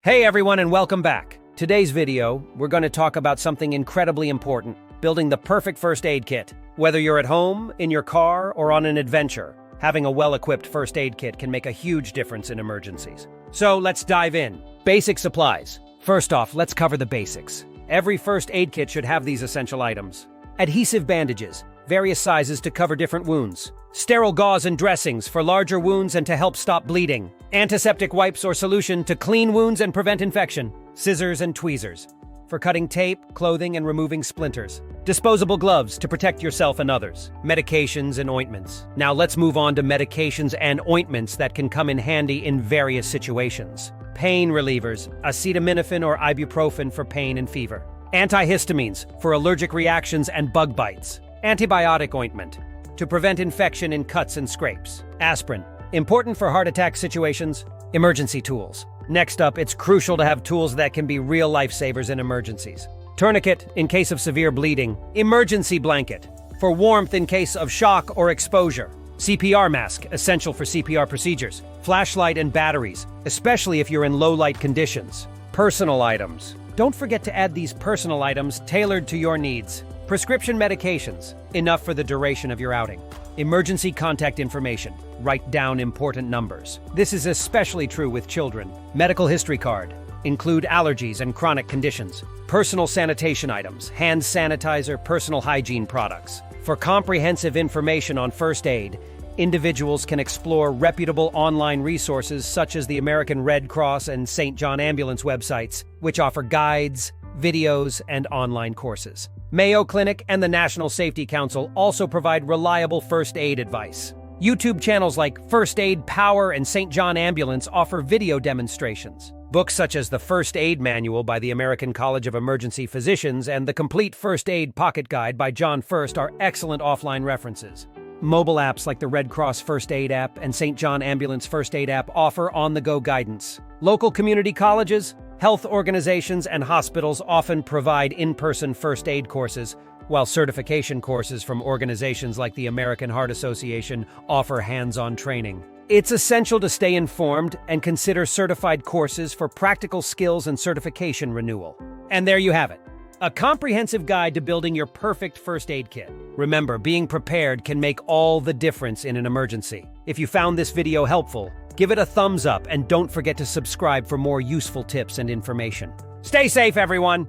Hey everyone, and welcome back. Today's video, we're going to talk about something incredibly important: building the perfect first aid kit. Whether you're at home, in your car, or on an adventure, having a well-equipped first aid kit can make a huge difference in emergencies. So let's dive in. Basic supplies. First off, let's cover the basics. Every first aid kit should have these essential items: adhesive bandages, various sizes to cover different wounds; sterile gauze and dressings for larger wounds and to help stop bleeding; antiseptic wipes or solution to clean wounds and prevent infection; scissors and tweezers for cutting tape, clothing, and removing splinters; disposable gloves to protect yourself and others; medications and ointments. Now let's move on to medications and ointments that can come in handy in various situations. Pain relievers, acetaminophen or ibuprofen for pain and fever; antihistamines for allergic reactions and bug bites; antibiotic ointment to prevent infection in cuts and scrapes; aspirin, important for heart attack situations; emergency tools. Next up, it's crucial to have tools that can be real lifesavers in emergencies: tourniquet in case of severe bleeding; emergency blanket for warmth in case of shock or exposure; CPR mask, essential for CPR procedures; flashlight and batteries, especially if you're in low light conditions; personal items. Don't forget to add these personal items tailored to your needs. Prescription medications, enough for the duration of your outing. Emergency contact information, write down important numbers. This is especially true with children. Medical history card, include allergies and chronic conditions. Personal sanitation items, hand sanitizer, personal hygiene products. For comprehensive information on first aid, individuals can explore reputable online resources such as the American Red Cross and St. John Ambulance websites, which offer guides, videos, and online courses. Mayo Clinic and the National Safety Council also provide reliable first aid advice. YouTube channels like First Aid Power and St. John Ambulance offer video demonstrations. Books such as the First Aid Manual by the American College of Emergency Physicians and the Complete First Aid Pocket Guide by John First are excellent offline references. Mobile apps like the Red Cross First Aid app and St. John Ambulance First Aid app offer on-the-go guidance. Local community colleges, health organizations, and hospitals often provide in-person first aid courses, while certification courses from organizations like the American Heart Association offer hands-on training. It's essential to stay informed and consider certified courses for practical skills and certification renewal. And there you have it, a comprehensive guide to building your perfect first aid kit. Remember, being prepared can make all the difference in an emergency. If you found this video helpful, give it a thumbs up and don't forget to subscribe for more useful tips and information. Stay safe, everyone!